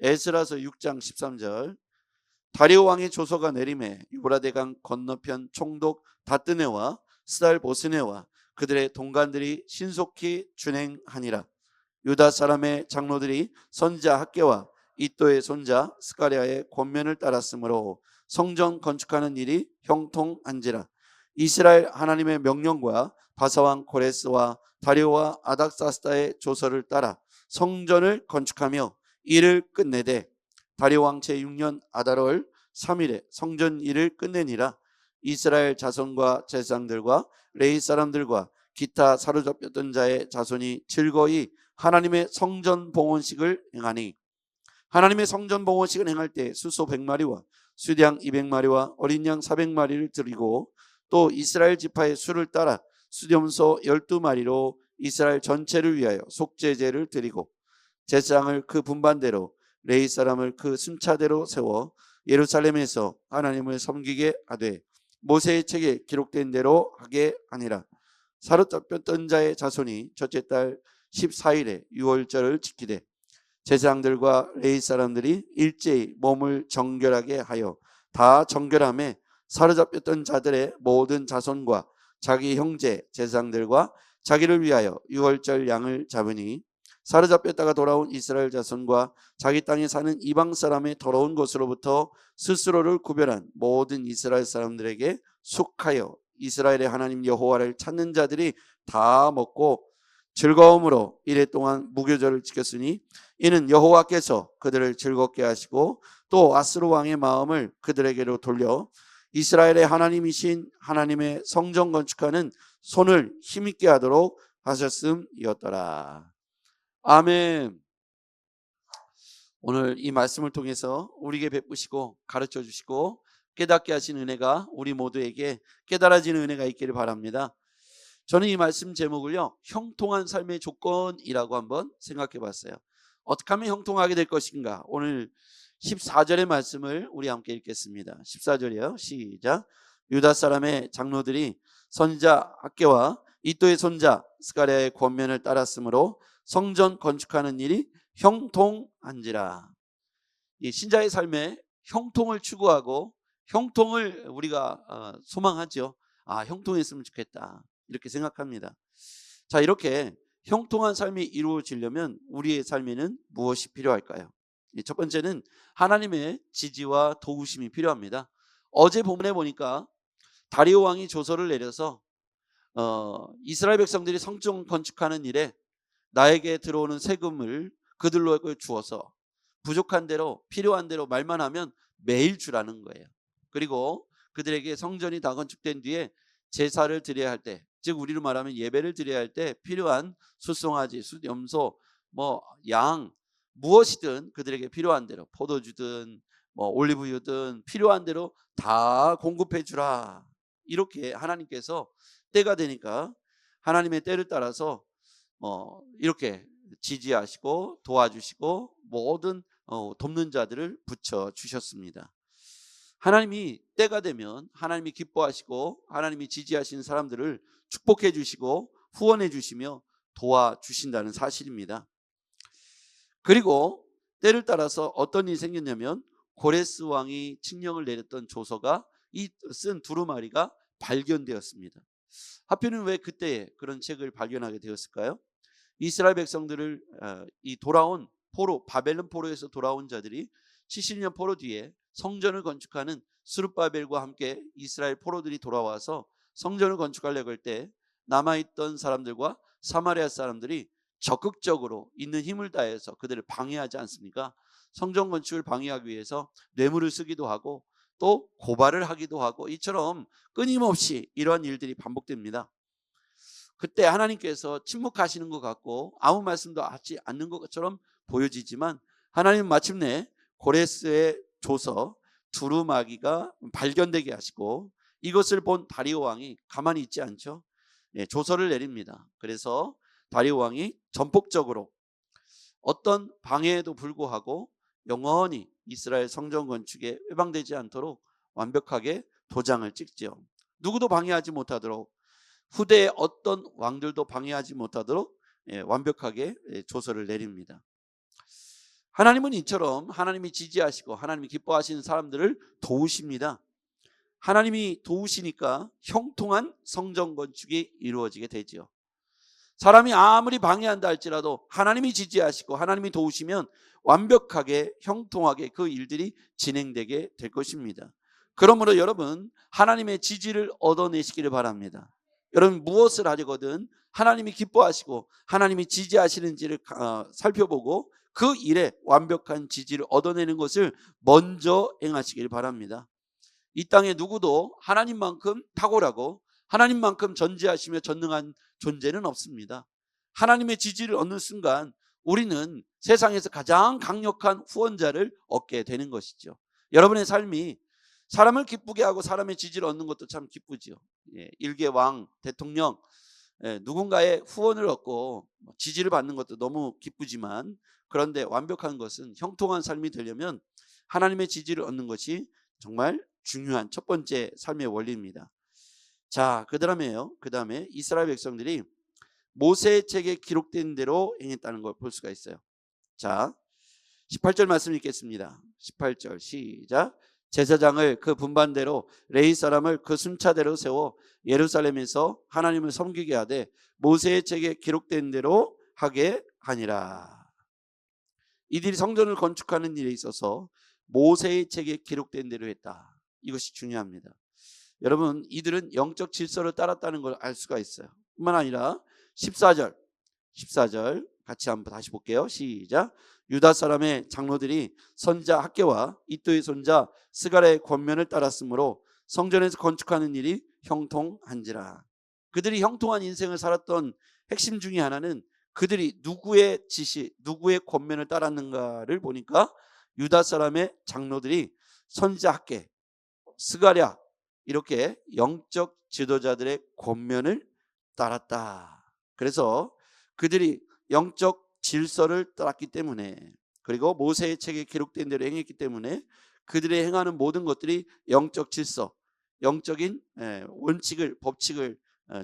에스라서 6장 13절. 다리오 왕의 조서가 내림에 유브라데강 건너편 총독 다뜨네와 스달 보스네와 그들의 동관들이 신속히 준행하니라. 유다 사람의 장로들이 선지자 학개와 이또의 손자 스가랴의 권면을 따랐으므로 성전 건축하는 일이 형통한지라. 이스라엘 하나님의 명령과 바사왕 고레스와 다리오와 아닥사스다의 조서를 따라 성전을 건축하며 일을 끝내되 다리오 왕 제6년 아달월 3일에 성전 일을 끝내니라. 이스라엘 자손과 제사장들과 레위 사람들과 기타 사로잡혔던 자의 자손이 즐거이 하나님의 성전 봉헌식을 행하니, 하나님의 성전 봉헌식을 행할 때 수소 100마리와 수양 200마리와 어린 양 400마리를 드리고 또 이스라엘 지파의 수를 따라 수염소 12마리로 이스라엘 전체를 위하여 속죄제를 드리고 제사장을 그 분반대로 레위 사람을 그 순차대로 세워 예루살렘에서 하나님을 섬기게 하되 모세의 책에 기록된 대로 하게 하니라. 사로잡혔던 자의 자손이 첫째 달 14일에 유월절을 지키되 제사장들과 레위 사람들이 일제히 몸을 정결하게 하여 다 정결함에 사로잡혔던 자들의 모든 자손과 자기 형제 제사장들과 자기를 위하여 유월절 양을 잡으니 사로잡혔다가 돌아온 이스라엘 자손과 자기 땅에 사는 이방 사람의 더러운 것으로부터 스스로를 구별한 모든 이스라엘 사람들에게 속하여 이스라엘의 하나님 여호와를 찾는 자들이 다 먹고 즐거움으로 이래 동안 무교절을 지켰으니 이는 여호와께서 그들을 즐겁게 하시고 또 아스루 왕의 마음을 그들에게로 돌려 이스라엘의 하나님이신 하나님의 성전 건축하는 손을 힘있게 하도록 하셨음이었더라. 아멘. 오늘 이 말씀을 통해서 우리에게 베푸시고 가르쳐 주시고 깨닫게 하신 은혜가 우리 모두에게 깨달아지는 은혜가 있기를 바랍니다. 저는 이 말씀 제목을요, 형통한 삶의 조건이라고 한번 생각해 봤어요. 어떻게 하면 형통하게 될 것인가? 오늘 14절의 말씀을 우리 함께 읽겠습니다. 14절이요. 시작. 유다 사람의 장로들이 선지자 학개와 이또의 손자 스가랴의 권면을 따랐으므로 성전 건축하는 일이 형통한지라. 이 신자의 삶에 형통을 추구하고 형통을 우리가 소망하죠. 형통했으면 좋겠다, 이렇게 생각합니다. 자, 이렇게 형통한 삶이 이루어지려면 우리의 삶에는 무엇이 필요할까요? 첫 번째는 하나님의 지지와 도우심이 필요합니다. 어제 본문에 보니까 다리오 왕이 조서를 내려서 이스라엘 백성들이 성전 건축하는 일에 나에게 들어오는 세금을 그들로 주어서 부족한 대로 필요한 대로 말만 하면 매일 주라는 거예요. 그리고 그들에게 성전이 다 건축된 뒤에 제사를 드려야 할 때, 즉 우리로 말하면 예배를 드려야 할 때 필요한 숫송아지, 숫염소, 양, 무엇이든 그들에게 필요한 대로 포도주든 올리브유든 필요한 대로 다 공급해 주라. 이렇게 하나님께서 때가 되니까 하나님의 때를 따라서 이렇게 지지하시고 도와주시고 모든 돕는 자들을 붙여 주셨습니다. 하나님이 때가 되면 하나님이 기뻐하시고 하나님이 지지하시는 사람들을 축복해 주시고 후원해 주시며 도와주신다는 사실입니다. 그리고 때를 따라서 어떤 일이 생겼냐면 고레스 왕이 칙령을 내렸던 조서가 이 쓴 두루마리가 발견되었습니다. 하필은 왜 그때 그런 책을 발견하게 되었을까요? 이스라엘 백성들을 이 돌아온 포로, 바벨론 포로에서 돌아온 자들이 70년 포로 뒤에 성전을 건축하는 스룹바벨과 함께 이스라엘 포로들이 돌아와서 성전을 건축하려고 할 때 남아있던 사람들과 사마리아 사람들이 적극적으로 있는 힘을 다해서 그들을 방해하지 않습니까? 성전 건축을 방해하기 위해서 뇌물을 쓰기도 하고 또 고발을 하기도 하고, 이처럼 끊임없이 이러한 일들이 반복됩니다. 그때 하나님께서 침묵하시는 것 같고 아무 말씀도 하지 않는 것처럼 보여지지만 하나님은 마침내 고레스의 조서 두루마기가 발견되게 하시고 이것을 본 다리오 왕이 가만히 있지 않죠. 조서를 내립니다. 그래서 다리오 왕이 전폭적으로 어떤 방해에도 불구하고 영원히 이스라엘 성전 건축에 회방되지 않도록 완벽하게 도장을 찍죠. 누구도 방해하지 못하도록, 후대의 어떤 왕들도 방해하지 못하도록 완벽하게 조서를 내립니다. 하나님은 이처럼 하나님이 지지하시고 하나님이 기뻐하시는 사람들을 도우십니다. 하나님이 도우시니까 형통한 성전 건축이 이루어지게 되지요. 사람이 아무리 방해한다 할지라도 하나님이 지지하시고 하나님이 도우시면 완벽하게 형통하게 그 일들이 진행되게 될 것입니다. 그러므로 여러분, 하나님의 지지를 얻어내시기를 바랍니다. 여러분, 무엇을 하려거든 하나님이 기뻐하시고 하나님이 지지하시는지를 살펴보고 그 일에 완벽한 지지를 얻어내는 것을 먼저 행하시길 바랍니다. 이 땅에 누구도 하나님만큼 탁월하고 하나님만큼 전지하시며 전능한 존재는 없습니다. 하나님의 지지를 얻는 순간 우리는 세상에서 가장 강력한 후원자를 얻게 되는 것이죠. 여러분의 삶이 사람을 기쁘게 하고 사람의 지지를 얻는 것도 참 기쁘지요. 일개 왕, 대통령, 누군가의 후원을 얻고 지지를 받는 것도 너무 기쁘지만, 그런데 완벽한 것은 형통한 삶이 되려면 하나님의 지지를 얻는 것이 정말 중요한 첫 번째 삶의 원리입니다. 자, 그 다음에 이스라엘 백성들이 모세의 책에 기록된 대로 행했다는 걸 볼 수가 있어요. 자, 18절 말씀 읽겠습니다. 18절 시작. 제사장을 그 분반대로 레위 사람을 그 순차대로 세워 예루살렘에서 하나님을 섬기게 하되 모세의 책에 기록된 대로 하게 하니라. 이들이 성전을 건축하는 일에 있어서 모세의 책에 기록된 대로 했다. 이것이 중요합니다. 여러분, 이들은 영적 질서를 따랐다는 걸 알 수가 있어요. 뿐만 아니라 14절 같이 한번 다시 볼게요. 시작. 유다 사람의 장로들이 선자 학개와 이또의 손자 스가랴의 권면을 따랐으므로 성전에서 건축하는 일이 형통한지라. 그들이 형통한 인생을 살았던 핵심 중에 하나는 그들이 누구의 지시, 누구의 권면을 따랐는가를 보니까 유다 사람의 장로들이 선자 학개, 스가랴, 이렇게 영적 지도자들의 권면을 따랐다. 그래서 그들이 영적 질서를 따랐기 때문에, 그리고 모세의 책에 기록된 대로 행했기 때문에 그들의 행하는 모든 것들이 영적 질서, 영적인 원칙을, 법칙을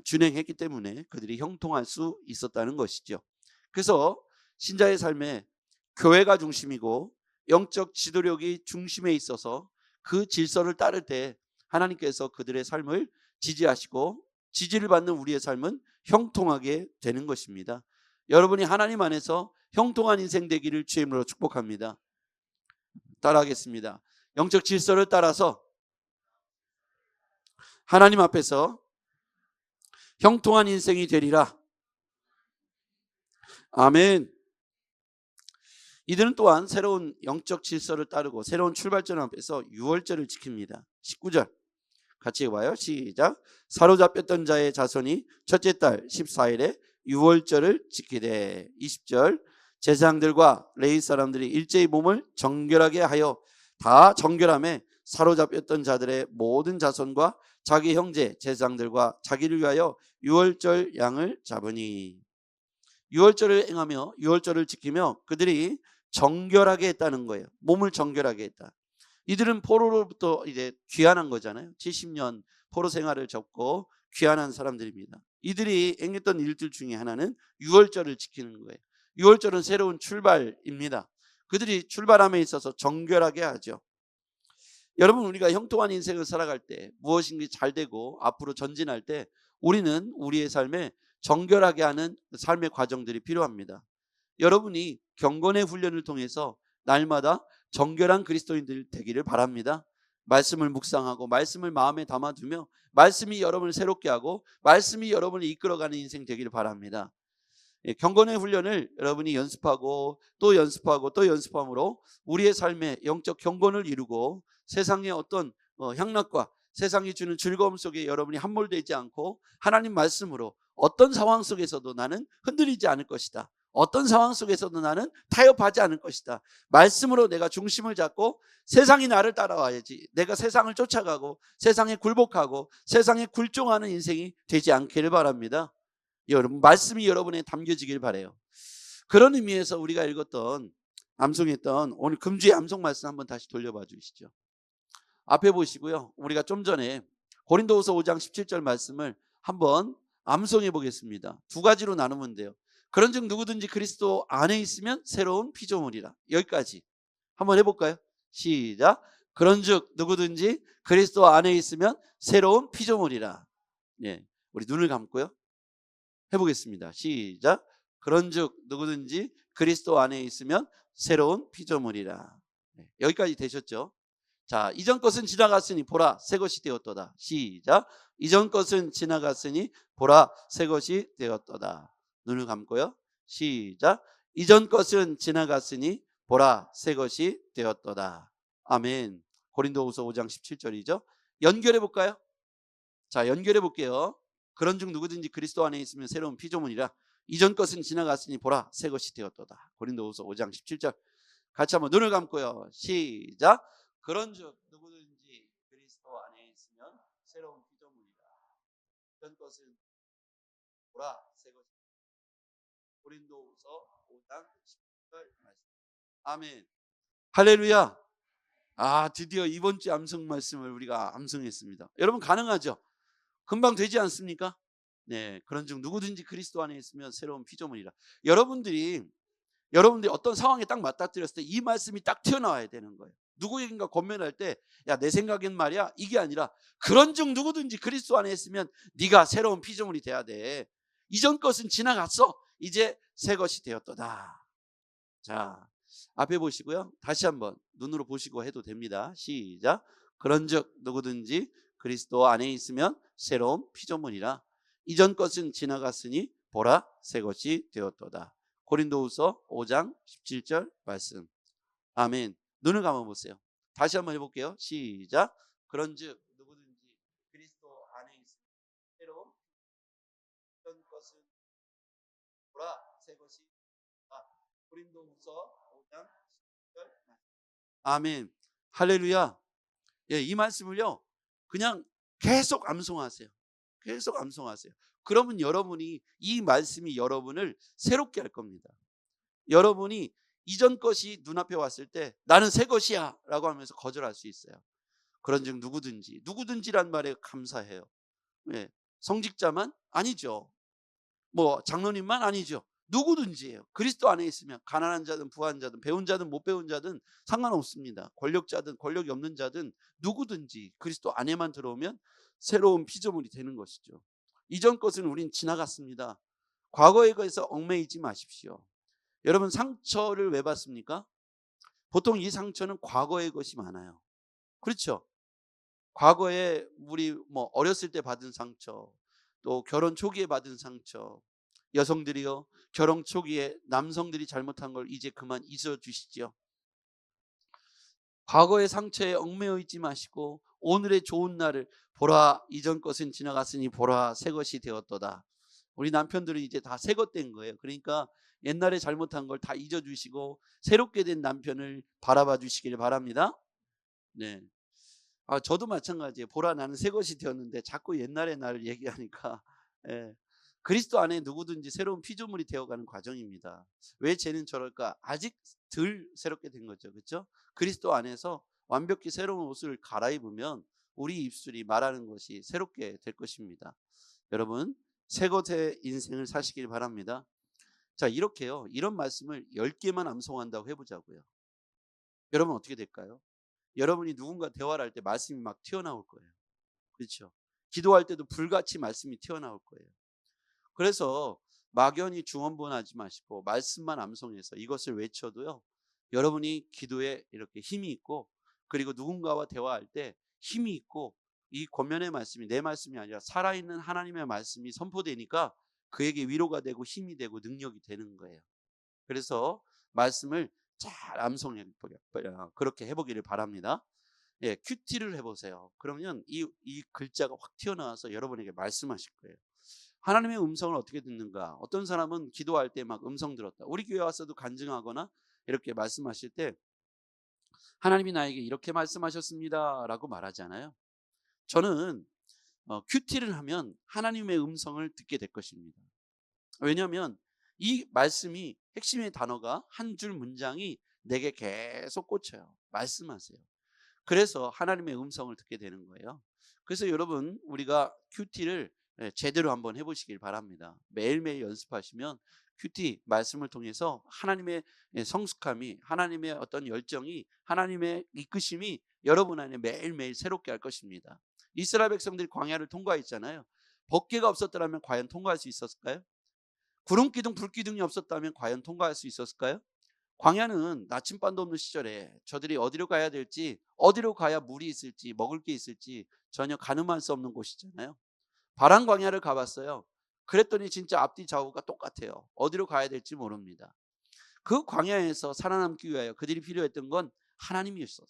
준행했기 때문에 그들이 형통할 수 있었다는 것이죠. 그래서 신자의 삶에 교회가 중심이고 영적 지도력이 중심에 있어서 그 질서를 따를 때 하나님께서 그들의 삶을 지지하시고 지지를 받는 우리의 삶은 형통하게 되는 것입니다. 여러분이 하나님 안에서 형통한 인생 되기를 주의 이름으로 축복합니다. 따라하겠습니다. 영적 질서를 따라서 하나님 앞에서 형통한 인생이 되리라. 아멘. 이들은 또한 새로운 영적 질서를 따르고 새로운 출발점 앞에서 유월절을 지킵니다. 19절 같이 봐요. 시작. 사로잡혔던 자의 자손이 첫째 달 14일에 유월절을 지키되. 20절 제사장들과 레위 사람들이 일제히 몸을 정결하게 하여 다 정결함에 사로잡혔던 자들의 모든 자손과 자기 형제 제사장들과 자기를 위하여 유월절 양을 잡으니. 유월절을 행하며 유월절을 지키며 그들이 정결하게 했다는 거예요. 몸을 정결하게 했다. 이들은 포로로부터 이제 귀환한 거잖아요. 70년 포로 생활을 접고 귀환한 사람들입니다. 이들이 행했던 일들 중에 하나는 유월절을 지키는 거예요. 유월절은 새로운 출발입니다. 그들이 출발함에 있어서 정결하게 하죠. 여러분, 우리가 형통한 인생을 살아갈 때, 무엇인지 잘 되고 앞으로 전진할 때 우리는 우리의 삶에 정결하게 하는 삶의 과정들이 필요합니다. 여러분이 경건의 훈련을 통해서 날마다 정결한 그리스도인들 되기를 바랍니다. 말씀을 묵상하고 말씀을 마음에 담아두며 말씀이 여러분을 새롭게 하고 말씀이 여러분을 이끌어가는 인생 되기를 바랍니다. 경건의 훈련을 여러분이 연습하고 또 연습하고 또 연습함으로 우리의 삶에 영적 경건을 이루고 세상의 어떤 향락과 세상이 주는 즐거움 속에 여러분이 함몰되지 않고 하나님 말씀으로 어떤 상황 속에서도 나는 흔들리지 않을 것이다. 어떤 상황 속에서도 나는 타협하지 않을 것이다. 말씀으로 내가 중심을 잡고 세상이 나를 따라와야지. 내가 세상을 쫓아가고 세상에 굴복하고 세상에 굴종하는 인생이 되지 않기를 바랍니다. 여러분, 말씀이 여러분에 담겨지길 바라요. 그런 의미에서 우리가 읽었던, 암송했던 오늘 금주의 암송 말씀 한번 다시 돌려봐 주시죠. 앞에 보시고요. 우리가 좀 전에 고린도후서 5장 17절 말씀을 한번 암송해 보겠습니다. 두 가지로 나누면 돼요. 그런즉 누구든지 그리스도 안에 있으면 새로운 피조물이라. 여기까지 한번 해볼까요? 시작. 그런즉 누구든지 그리스도 안에 있으면 새로운 피조물이라. 예, 우리 눈을 감고요. 해보겠습니다. 시작. 그런즉 누구든지 그리스도 안에 있으면 새로운 피조물이라. 네, 여기까지 되셨죠? 자, 이전 것은 지나갔으니 보라 새 것이 되었도다. 시작. 이전 것은 지나갔으니 보라 새 것이 되었도다. 눈을 감고요. 시작. 이전 것은 지나갔으니 보라 새 것이 되었도다. 아멘. 고린도후서 5장 17절이죠. 연결해 볼까요? 자, 연결해 볼게요. 그런즉 누구든지 그리스도 안에 있으면 새로운 피조물이라. 이전 것은 지나갔으니 보라 새 것이 되었도다. 고린도후서 5장 17절. 같이 한번 눈을 감고요. 시작. 그런즉 누구든지 그리스도 안에 있으면 새로운 피조물이라. 이전 것은 보라 새 것이. 고린도후서 5장 17절 말씀. 아멘. 할렐루야. 아, 드디어 이번 주 암송 말씀을 우리가 암송했습니다. 여러분 가능하죠? 금방 되지 않습니까? 네, 그런즉 누구든지 그리스도 안에 있으면 새로운 피조물이라. 여러분들이 어떤 상황에 딱 맞닥뜨렸을 때 이 말씀이 딱 튀어나와야 되는 거예요. 누구에겐가 권면할 때, 야, 내 생각엔 말이야, 이게 아니라 그런즉 누구든지 그리스도 안에 있으면 네가 새로운 피조물이 돼야 돼. 이전 것은 지나갔어. 이제 새 것이 되었도다. 자, 앞에 보시고요. 다시 한번 눈으로 보시고 해도 됩니다. 시작. 그런즉 누구든지 그리스도 안에 있으면 새로운 피조물이라. 이전 것은 지나갔으니 보라 새 것이 되었도다. 고린도후서 5장 17절 말씀. 아멘. 눈을 감아 보세요. 다시 한번 해볼게요. 시작. 그런즉 누구든지 그리스도 안에 있으면 새로운 이전 것은 보라 새 것이 되었다. 고린도후서 5장 17절 말씀. 아멘. 할렐루야. 예, 이 말씀을요 그냥 계속 암송하세요. 계속 암송하세요. 그러면 여러분이 이 말씀이 여러분을 새롭게 할 겁니다. 여러분이 이전 것이 눈앞에 왔을 때 나는 새 것이야 라고 하면서 거절할 수 있어요. 그런즉 누구든지란 말에 감사해요. 예, 성직자만 아니죠. 뭐 장로님만 아니죠. 누구든지예요. 그리스도 안에 있으면 가난한 자든 부한 자든 배운 자든 못 배운 자든 상관없습니다. 권력자든 권력이 없는 자든 누구든지 그리스도 안에만 들어오면 새로운 피조물이 되는 것이죠. 이전 것은 우린 지나갔습니다. 과거에 대해서 얽매이지 마십시오. 여러분 상처를 왜 받습니까? 보통 이 상처는 과거의 것이 많아요. 그렇죠? 과거에 우리 뭐 어렸을 때 받은 상처, 또 결혼 초기에 받은 상처. 여성들이요, 결혼 초기에 남성들이 잘못한 걸 이제 그만 잊어주시죠. 과거의 상처에 얽매여 있지 마시고 오늘의 좋은 날을 보라 이전 것은 지나갔으니 보라 새 것이 되었도다. 우리 남편들은 이제 다 새 것 된 거예요. 그러니까 옛날에 잘못한 걸 다 잊어주시고 새롭게 된 남편을 바라봐 주시길 바랍니다. 네. 아, 저도 마찬가지예요. 보라 나는 새 것이 되었는데 자꾸 옛날의 나를 얘기하니까 예. 그리스도 안에 누구든지 새로운 피조물이 되어가는 과정입니다. 왜 쟤는 저럴까? 아직 덜 새롭게 된 거죠. 그렇죠? 그리스도 안에서 완벽히 새로운 옷을 갈아입으면 우리 입술이 말하는 것이 새롭게 될 것입니다. 여러분 새 것의 인생을 사시길 바랍니다. 자, 이렇게요. 이런 말씀을 10개만 암송한다고 해보자고요. 여러분 어떻게 될까요? 여러분이 누군가 대화를 할 때 말씀이 막 튀어나올 거예요. 그렇죠? 기도할 때도 불같이 말씀이 튀어나올 거예요. 그래서 막연히 중언부언하지 마시고 말씀만 암송해서 이것을 외쳐도요. 여러분이 기도에 이렇게 힘이 있고 그리고 누군가와 대화할 때 힘이 있고 이 권면의 말씀이 내 말씀이 아니라 살아있는 하나님의 말씀이 선포되니까 그에게 위로가 되고 힘이 되고 능력이 되는 거예요. 그래서 말씀을 잘 암송해 그렇게 해보기를 바랍니다. 예, 큐티를 해보세요. 그러면 이 글자가 확 튀어나와서 여러분에게 말씀하실 거예요. 하나님의 음성을 어떻게 듣는가? 어떤 사람은 기도할 때 막 음성 들었다. 우리 교회 와서도 간증하거나 이렇게 말씀하실 때 하나님이 나에게 이렇게 말씀하셨습니다 라고 말하잖아요. 저는 큐티를 하면 하나님의 음성을 듣게 될 것입니다. 왜냐하면 이 말씀이 핵심의 단어가 한 줄 문장이 내게 계속 꽂혀요. 말씀하세요. 그래서 하나님의 음성을 듣게 되는 거예요. 그래서 여러분 우리가 큐티를 제대로 한번 해보시길 바랍니다. 매일매일 연습하시면 큐티 말씀을 통해서 하나님의 성숙함이, 하나님의 어떤 열정이, 하나님의 이끄심이 여러분 안에 매일매일 새롭게 할 것입니다. 이스라엘 백성들이 광야를 통과했잖아요. 번개가 없었더라면 과연 통과할 수 있었을까요? 구름 기둥, 불 기둥이 없었다면 과연 통과할 수 있었을까요? 광야는 나침반도 없는 시절에 저들이 어디로 가야 될지, 어디로 가야 물이 있을지, 먹을 게 있을지 전혀 가늠할 수 없는 곳이잖아요. 바란 광야를 가봤어요. 그랬더니 진짜 앞뒤 좌우가 똑같아요. 어디로 가야 될지 모릅니다. 그 광야에서 살아남기 위하여 그들이 필요했던 건 하나님이었어요.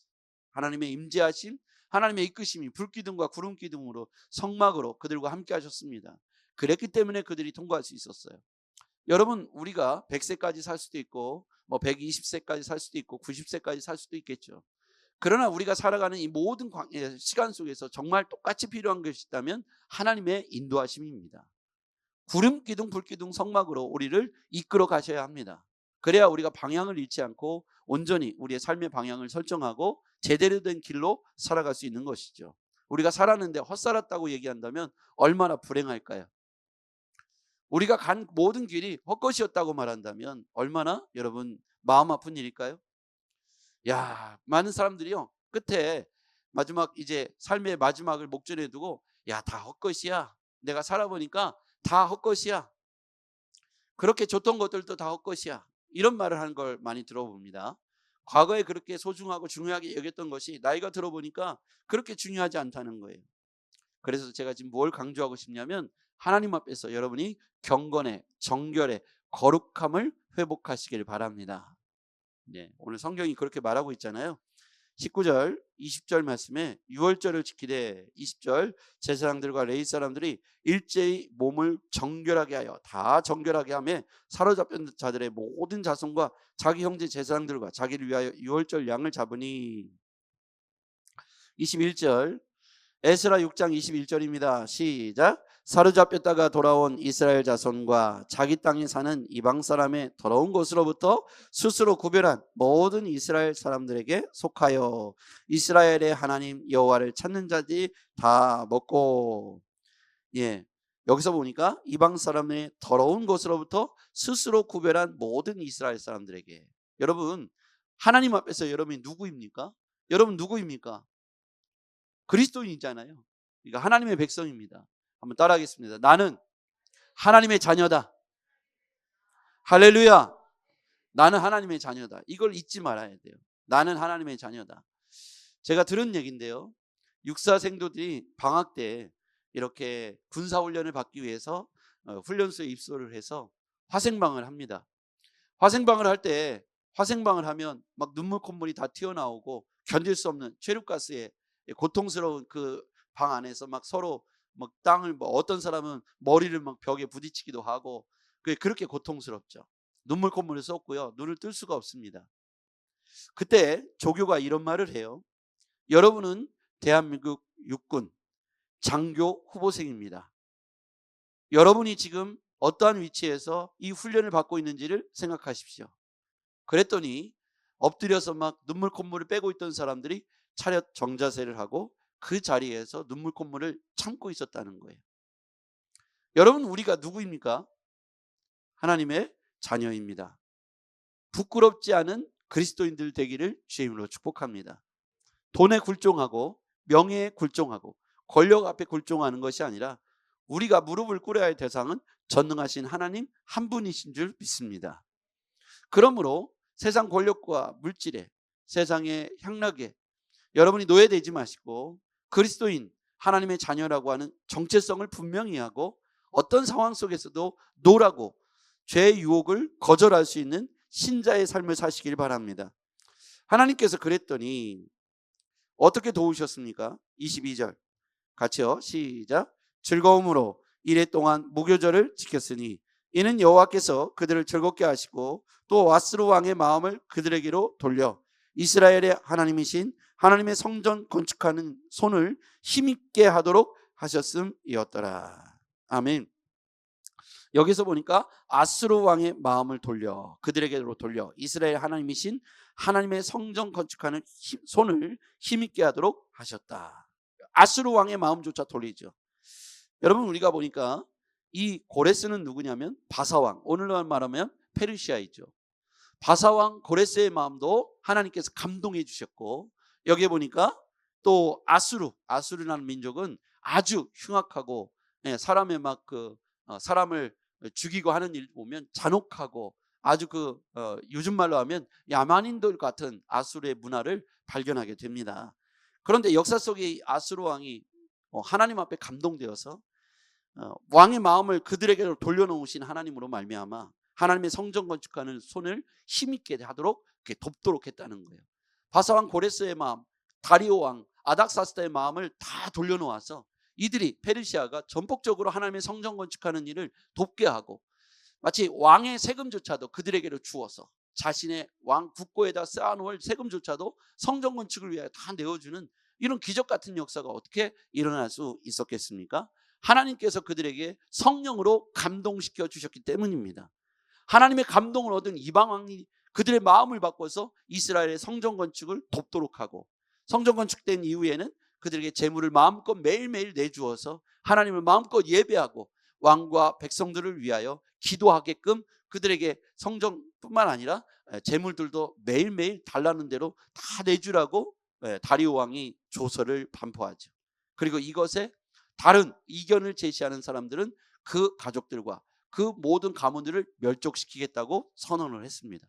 하나님의 임재하심, 하나님의 이끄심이 불기둥과 구름기둥으로, 성막으로 그들과 함께 하셨습니다. 그랬기 때문에 그들이 통과할 수 있었어요. 여러분, 우리가 100세까지 살 수도 있고 120세까지 살 수도 있고 90세까지 살 수도 있겠죠. 그러나 우리가 살아가는 이 모든 시간 속에서 정말 똑같이 필요한 것이 있다면 하나님의 인도하심입니다. 구름 기둥, 불 기둥, 성막으로 우리를 이끌어 가셔야 합니다. 그래야 우리가 방향을 잃지 않고 온전히 우리의 삶의 방향을 설정하고 제대로 된 길로 살아갈 수 있는 것이죠. 우리가 살았는데 헛살았다고 얘기한다면 얼마나 불행할까요? 우리가 간 모든 길이 헛것이었다고 말한다면 얼마나 여러분 마음 아픈 일일까요? 야, 많은 사람들이요, 끝에 마지막 이제 삶의 마지막을 목전에 두고 야, 다 헛것이야. 내가 살아보니까 다 헛것이야. 그렇게 줬던 것들도 다 헛것이야. 이런 말을 하는 걸 많이 들어봅니다. 과거에 그렇게 소중하고 중요하게 여겼던 것이 나이가 들어보니까 그렇게 중요하지 않다는 거예요. 그래서 제가 지금 뭘 강조하고 싶냐면 하나님 앞에서 여러분이 경건의, 정결의, 거룩함을 회복하시길 바랍니다. 네, 오늘 성경이 그렇게 말하고 있잖아요. 19절, 20절 말씀에 유월절을 지키되 20절 제사장들과 레위 사람들이 일제히 몸을 정결하게 하여, 다 정결하게 하며 사로잡힌 자들의 모든 자손과 자기 형제 제사장들과 자기를 위하여 유월절 양을 잡으니. 21절 에스라 6장 21절입니다. 시작. 사로잡혔다가 돌아온 이스라엘 자손과 자기 땅에 사는 이방 사람의 더러운 것으로부터 스스로 구별한 모든 이스라엘 사람들에게 속하여 이스라엘의 하나님 여호와를 찾는 자들이 다 먹고. 예, 여기서 보니까 이방 사람의 더러운 것으로부터 스스로 구별한 모든 이스라엘 사람들에게. 여러분, 하나님 앞에서 여러분이 누구입니까? 여러분 누구입니까? 그리스도인이잖아요. 그러니까 하나님의 백성입니다. 한번 따라하겠습니다. 나는 하나님의 자녀다. 할렐루야. 나는 하나님의 자녀다. 이걸 잊지 말아야 돼요. 나는 하나님의 자녀다. 제가 들은 얘기인데요, 육사생도들이 방학 때 이렇게 군사훈련을 받기 위해서 훈련소에 입소를 해서 화생방을 합니다. 화생방을 할 때, 화생방을 하면 막 눈물 콧물이 다 튀어나오고 견딜 수 없는 최루가스에 고통스러운 그 방 안에서 막 서로 막 땅을, 어떤 사람은 머리를 막 벽에 부딪히기도 하고, 그렇게 고통스럽죠. 눈물 콧물을 쏟고요, 눈을 뜰 수가 없습니다. 그때 조교가 이런 말을 해요. 여러분은 대한민국 육군 장교 후보생입니다. 여러분이 지금 어떠한 위치에서 이 훈련을 받고 있는지를 생각하십시오. 그랬더니 엎드려서 막 눈물 콧물을 빼고 있던 사람들이 차렷 정자세를 하고 그 자리에서 눈물 콧물을 참고 있었다는 거예요. 여러분, 우리가 누구입니까? 하나님의 자녀입니다. 부끄럽지 않은 그리스도인들 되기를 주의 이름으로 축복합니다. 돈에 굴종하고 명예에 굴종하고 권력 앞에 굴종하는 것이 아니라 우리가 무릎을 꿇어야 할 대상은 전능하신 하나님 한 분이신 줄 믿습니다. 그러므로 세상 권력과 물질에, 세상의 향락에 여러분이 노예되지 마시고 그리스도인, 하나님의 자녀라고 하는 정체성을 분명히 하고 어떤 상황 속에서도 노라고 죄의 유혹을 거절할 수 있는 신자의 삶을 사시길 바랍니다. 하나님께서 그랬더니 어떻게 도우셨습니까? 22절 같이요. 시작. 즐거움으로 이래 동안 무교절을 지켰으니 이는 여호와께서 그들을 즐겁게 하시고 또 왓스루 왕의 마음을 그들에게로 돌려 이스라엘의 하나님이신 하나님의 성전 건축하는 손을 힘있게 하도록 하셨음이었더라. 아멘. 여기서 보니까 아스루 왕의 마음을 돌려, 그들에게로 돌려 이스라엘 하나님이신 하나님의 성전 건축하는 손을 힘있게 하도록 하셨다. 아스루 왕의 마음조차 돌리죠. 여러분, 우리가 보니까 이 고레스는 누구냐면 바사왕, 오늘날 말하면 페르시아이죠. 바사왕 고레스의 마음도 하나님께서 감동해 주셨고, 여기에 보니까 또 아수르라는 민족은 아주 흉악하고, 사람의 사람을 죽이고 하는 일 보면 잔혹하고 아주 요즘 말로 하면 야만인들 같은 아수르의 문화를 발견하게 됩니다. 그런데 역사 속에 이 아수르 왕이 하나님 앞에 감동되어서 왕의 마음을 그들에게로 돌려놓으신 하나님으로 말미암아 하나님의 성전 건축하는 손을 힘있게 하도록 돕도록 했다는 거예요. 바사왕 고레스의 마음, 다리오 왕 아닥사스다의 마음을 다 돌려놓아서 이들이 페르시아가 전폭적으로 하나님의 성전 건축하는 일을 돕게 하고, 마치 왕의 세금조차도 그들에게로 주어서 자신의 왕 국고에다 쌓아놓을 세금조차도 성전 건축을 위하여 다 내어주는 이런 기적 같은 역사가 어떻게 일어날 수 있었겠습니까? 하나님께서 그들에게 성령으로 감동시켜 주셨기 때문입니다. 하나님의 감동을 얻은 이방 왕이 그들의 마음을 바꿔서 이스라엘의 성전 건축을 돕도록 하고, 성전 건축된 이후에는 그들에게 재물을 마음껏 매일매일 내주어서 하나님을 마음껏 예배하고 왕과 백성들을 위하여 기도하게끔 그들에게 성전뿐만 아니라 재물들도 매일매일 달라는 대로 다 내주라고 다리오 왕이 조서를 반포하죠. 그리고 이것에 다른 이견을 제시하는 사람들은 그 가족들과 그 모든 가문들을 멸족시키겠다고 선언을 했습니다.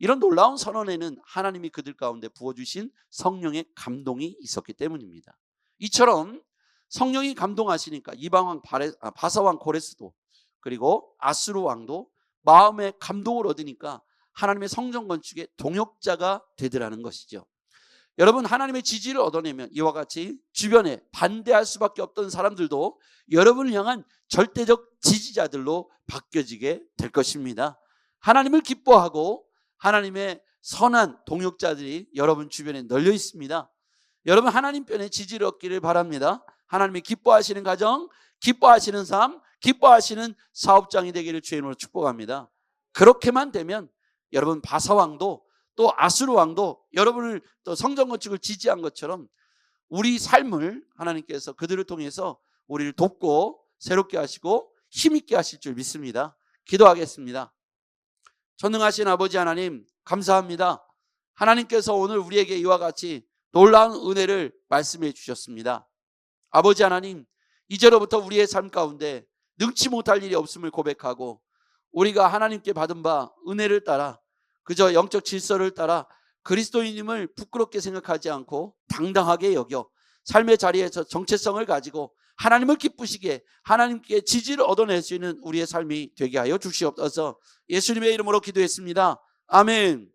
이런 놀라운 선언에는 하나님이 그들 가운데 부어주신 성령의 감동이 있었기 때문입니다. 이처럼 성령이 감동하시니까 이방왕 바사왕 고레스도 그리고 아수르 왕도 마음의 감동을 얻으니까 하나님의 성전 건축의 동역자가 되더라는 것이죠. 여러분, 하나님의 지지를 얻어내면 이와 같이 주변에 반대할 수밖에 없던 사람들도 여러분을 향한 절대적 지지자들로 바뀌어지게 될 것입니다. 하나님을 기뻐하고 하나님의 선한 동역자들이 여러분 주변에 널려 있습니다. 여러분, 하나님 편에 지지를 얻기를 바랍니다. 하나님이 기뻐하시는 가정, 기뻐하시는 삶, 기뻐하시는 사업장이 되기를 주의 이름으로 축복합니다. 그렇게만 되면 여러분, 바사왕도 또 아수르 왕도 여러분을 또 성전 건축을 지지한 것처럼 우리 삶을 하나님께서 그들을 통해서 우리를 돕고 새롭게 하시고 힘있게 하실 줄 믿습니다. 기도하겠습니다. 전능하신 아버지 하나님, 감사합니다. 하나님께서 오늘 우리에게 이와 같이 놀라운 은혜를 말씀해 주셨습니다. 아버지 하나님, 이제로부터 우리의 삶 가운데 능치 못할 일이 없음을 고백하고 우리가 하나님께 받은 바 은혜를 따라 그저 영적 질서를 따라 그리스도인임을 부끄럽게 생각하지 않고 당당하게 여겨 삶의 자리에서 정체성을 가지고 하나님을 기쁘시게 하나님께 지지를 얻어낼 수 있는 우리의 삶이 되게 하여 주시옵소서. 예수님의 이름으로 기도했습니다. 아멘.